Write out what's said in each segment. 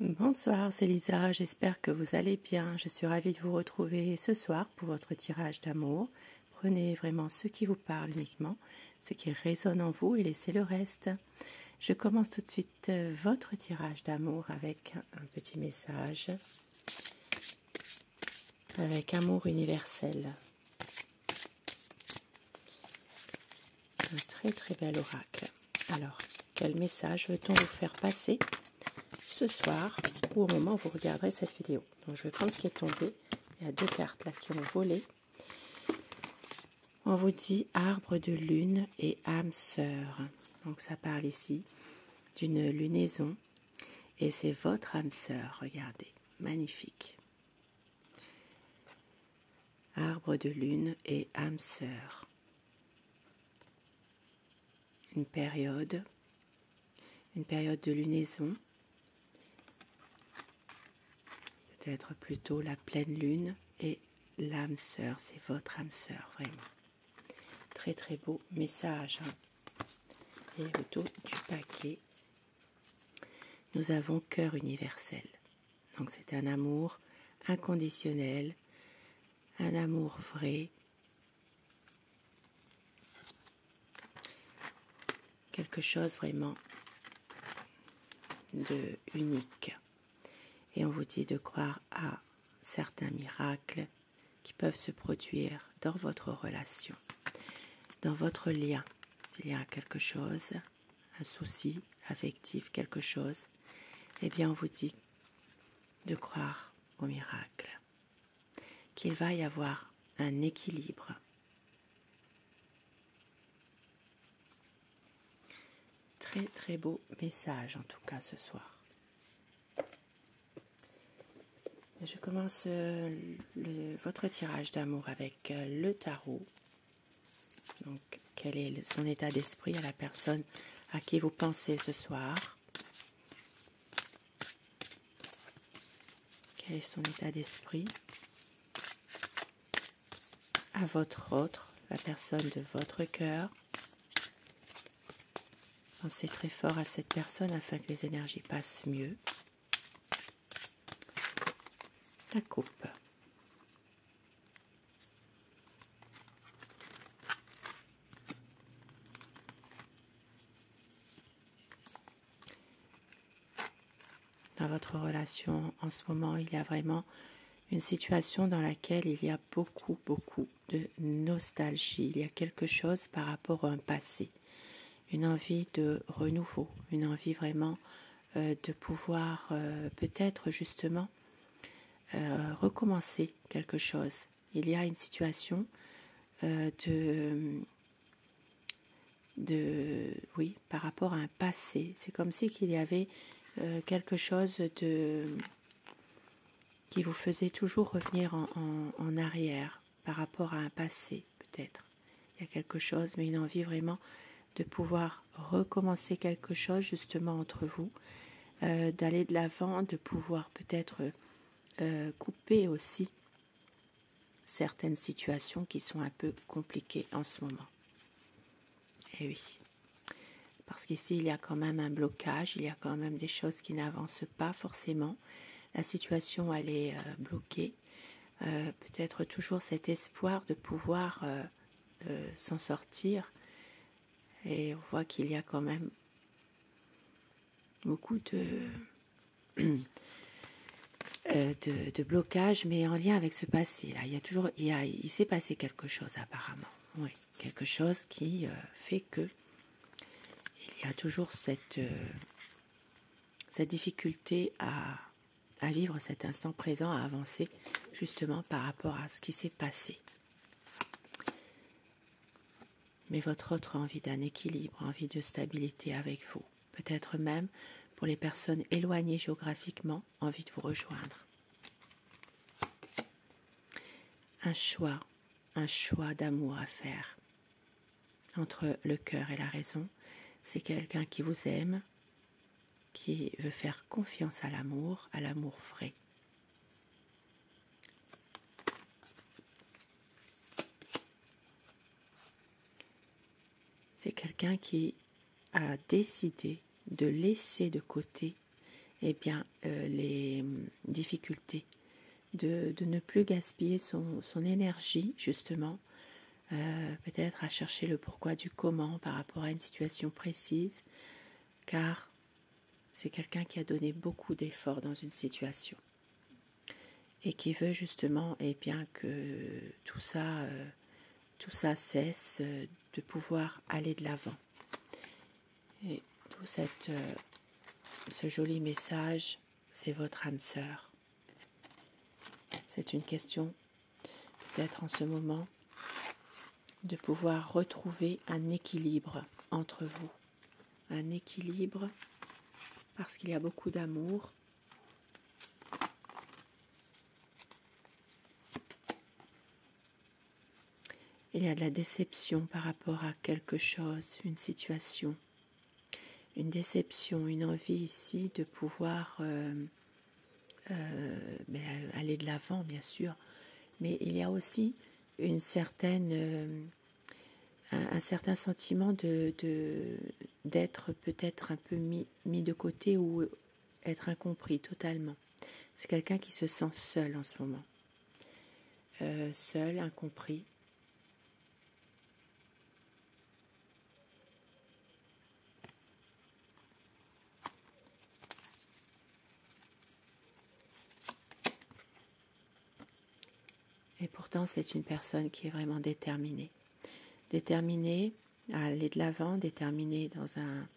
Bonsoir, c'est Lisa, j'espère que vous allez bien. Je suis ravie de vous retrouver ce soir pour votre tirage d'amour. Prenez vraiment ce qui vous parle uniquement, ce qui résonne en vous et laissez le reste. Je commence tout de suite votre tirage d'amour avec un petit message, avec amour universel. Un très très bel oracle. Alors, quel message veut-on vous faire passer ce soir ou au moment où vous regarderez cette vidéo? Donc je vais prendre ce qui est tombé. Il y a deux cartes là qui ont volé. On vous dit arbre de lune et âme sœur. Donc ça parle ici d'une lunaison et c'est votre âme sœur. Regardez, magnifique. Arbre de lune et âme sœur. Une période de lunaison. Peut-être plutôt la pleine lune et l'âme sœur, c'est votre âme sœur, vraiment. Très très beau message. Et autour du paquet, nous avons cœur universel. Donc c'est un amour inconditionnel, un amour vrai, quelque chose vraiment de unique. Et on vous dit de croire à certains miracles qui peuvent se produire dans votre relation, dans votre lien. S'il y a quelque chose, un souci affectif, quelque chose, eh bien on vous dit de croire au miracle, qu'il va y avoir un équilibre. Très très beau message en tout cas ce soir. Je commence votre tirage d'amour avec le tarot. Donc, quel est son état d'esprit à la personne à qui vous pensez ce soir? Quel est son état d'esprit à votre autre, la personne de votre cœur? Pensez très fort à cette personne afin que les énergies passent mieux. La coupe. Dans votre relation, en ce moment, il y a vraiment une situation dans laquelle il y a beaucoup de nostalgie. Il y a quelque chose par rapport à un passé. Une envie de renouveau, une envie vraiment de pouvoir peut-être justement recommencer quelque chose. Il y a une situation oui, par rapport à un passé. C'est comme si qu'il y avait quelque chose qui vous faisait toujours revenir en arrière par rapport à un passé, peut-être. Il y a quelque chose, mais une envie vraiment de pouvoir recommencer quelque chose justement entre vous, d'aller de l'avant, de pouvoir peut-être couper aussi certaines situations qui sont un peu compliquées en ce moment. Et oui, parce qu'ici il y a quand même un blocage, il y a quand même des choses qui n'avancent pas forcément. La situation elle est bloquée, peut-être toujours cet espoir de pouvoir s'en sortir. Et on voit qu'il y a quand même beaucoup de blocage, mais en lien avec ce passé. Là, il s'est passé quelque chose apparemment. Oui, quelque chose qui fait que il y a toujours cette difficulté à vivre cet instant présent, à avancer justement par rapport à ce qui s'est passé. Mais votre autre envie d'un équilibre, envie de stabilité avec vous, peut-être même pour les personnes éloignées géographiquement, envie de vous rejoindre. Un choix d'amour à faire entre le cœur et la raison. C'est quelqu'un qui vous aime, qui veut faire confiance à l'amour vrai. C'est quelqu'un qui a décidé de laisser de côté eh bien, les difficultés, de ne plus gaspiller son énergie, justement, peut-être à chercher le pourquoi du comment par rapport à une situation précise, car c'est quelqu'un qui a donné beaucoup d'efforts dans une situation et qui veut justement bien que tout ça cesse, de pouvoir aller de l'avant. Et tout ce joli message, c'est votre âme sœur. C'est une question, peut-être en ce moment, de pouvoir retrouver un équilibre entre vous. Un équilibre parce qu'il y a beaucoup d'amour. Il y a de la déception par rapport à quelque chose, une situation. Une déception, une envie ici de pouvoir aller de l'avant, bien sûr. Mais il y a aussi une certaine... un certain sentiment d'être peut-être un peu mis de côté ou être incompris totalement. C'est quelqu'un qui se sent seul en ce moment. Seul, incompris. Et pourtant, c'est une personne qui est vraiment déterminée. Déterminée à aller de l'avant, déterminée dans un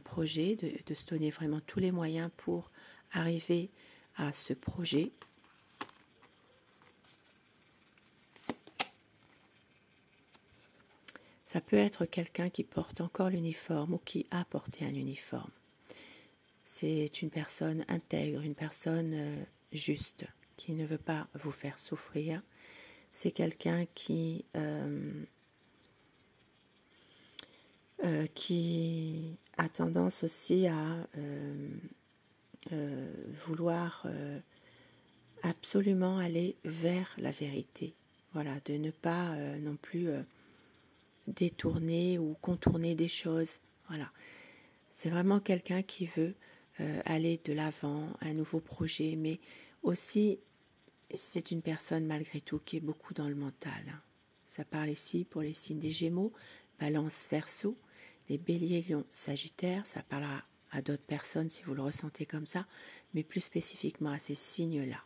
projet, de se donner vraiment tous les moyens pour arriver à ce projet. Ça peut être quelqu'un qui porte encore l'uniforme ou qui a porté un uniforme. C'est une personne intègre, une personne juste, qui ne veut pas vous faire souffrir. C'est quelqu'un qui a tendance aussi à vouloir absolument aller vers la vérité. Voilà, de ne pas non plus détourner ou contourner des choses. Voilà, c'est vraiment quelqu'un qui veut aller de l'avant, un nouveau projet, mais aussi c'est une personne malgré tout qui est beaucoup dans le mental. Ça parle ici pour les signes des Gémeaux, Balance, Verseau, les Béliers, Lions, Sagittaire. Ça parlera à d'autres personnes si vous le ressentez comme ça, mais plus spécifiquement à ces signes-là.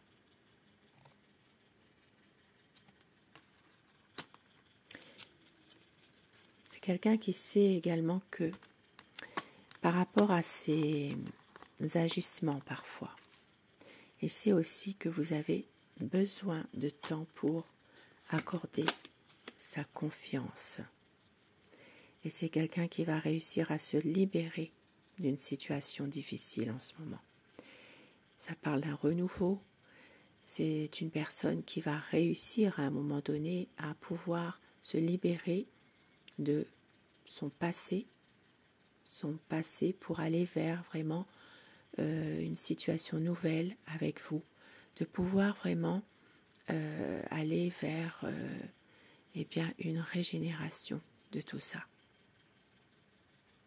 C'est quelqu'un qui sait également que par rapport à ses agissements parfois, il sait aussi que vous avez besoin de temps pour accorder sa confiance. Et c'est quelqu'un qui va réussir à se libérer d'une situation difficile en ce moment. Ça parle d'un renouveau. C'est une personne qui va réussir à un moment donné à pouvoir se libérer de son passé pour aller vers vraiment une situation nouvelle avec vous, de pouvoir vraiment aller vers une régénération de tout ça,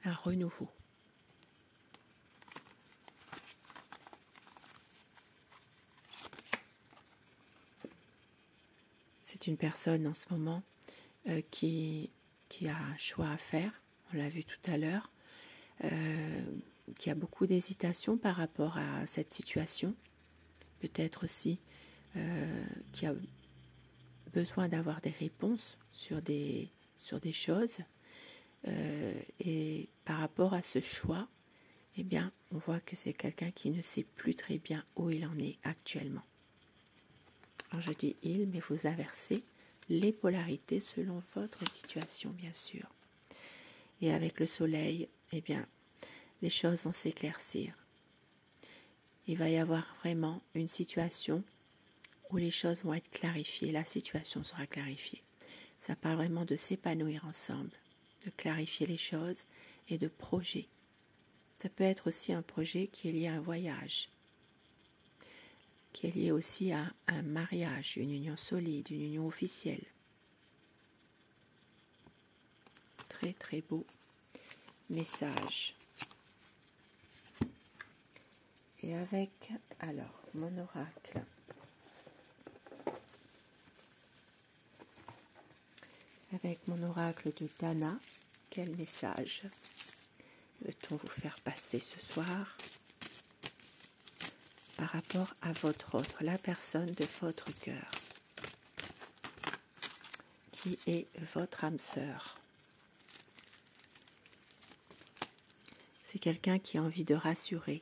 un renouveau. C'est une personne en ce moment qui a un choix à faire, on l'a vu tout à l'heure, qui a beaucoup d'hésitation par rapport à cette situation, peut-être aussi qui a besoin d'avoir des réponses sur des choses, et par rapport à ce choix, eh bien, on voit que c'est quelqu'un qui ne sait plus très bien où il en est actuellement. Alors je dis il, mais vous inversez les polarités selon votre situation, bien sûr. Et avec le soleil, eh bien, les choses vont s'éclaircir. Il va y avoir vraiment une situation où les choses vont être clarifiées, la situation sera clarifiée. Ça parle vraiment de s'épanouir ensemble, de clarifier les choses et de projet. Ça peut être aussi un projet qui est lié à un voyage, qui est lié aussi à un mariage, une union solide, une union officielle. Très très beau message. Et avec, alors, mon oracle. Avec mon oracle de Dana, quel message veut-on vous faire passer ce soir par rapport à votre autre, la personne de votre cœur, qui est votre âme sœur? C'est quelqu'un qui a envie de rassurer,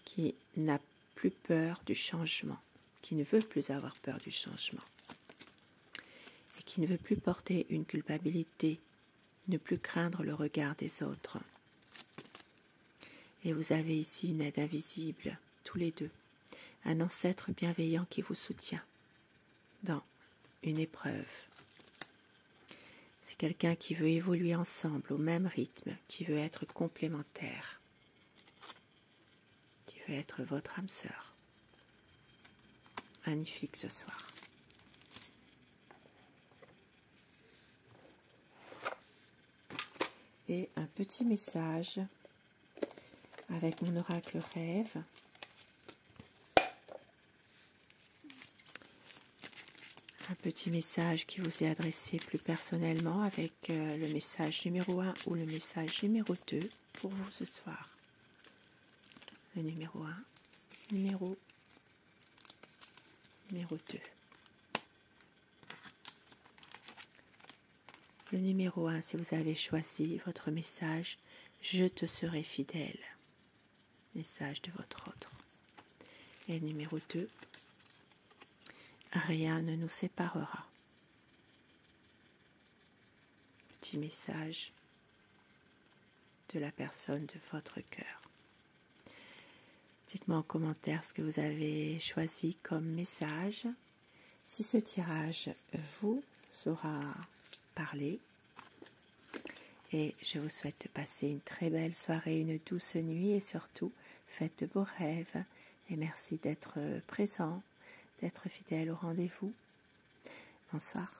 qui n'a plus peur du changement, qui ne veut plus avoir peur du changement, et qui ne veut plus porter une culpabilité, ne plus craindre le regard des autres. Et vous avez ici une aide invisible, tous les deux, un ancêtre bienveillant qui vous soutient dans une épreuve. C'est quelqu'un qui veut évoluer ensemble au même rythme, qui veut être complémentaire, qui veut être votre âme sœur. Magnifique ce soir. Et un petit message avec mon oracle rêve. Un petit message qui vous est adressé plus personnellement avec le message numéro 1 ou le message numéro 2 pour vous ce soir. Le numéro 1, numéro 2. Le numéro 1, si vous avez choisi votre message, je te serai fidèle. Message de votre autre. Et le numéro 2, rien ne nous séparera. Petit message de la personne de votre cœur. Dites-moi en commentaire ce que vous avez choisi comme message. Si ce tirage vous aura parlé. Et je vous souhaite de passer une très belle soirée, une douce nuit et surtout, faites de beaux rêves. Et merci d'être présent, d'être fidèle au rendez-vous. Bonsoir.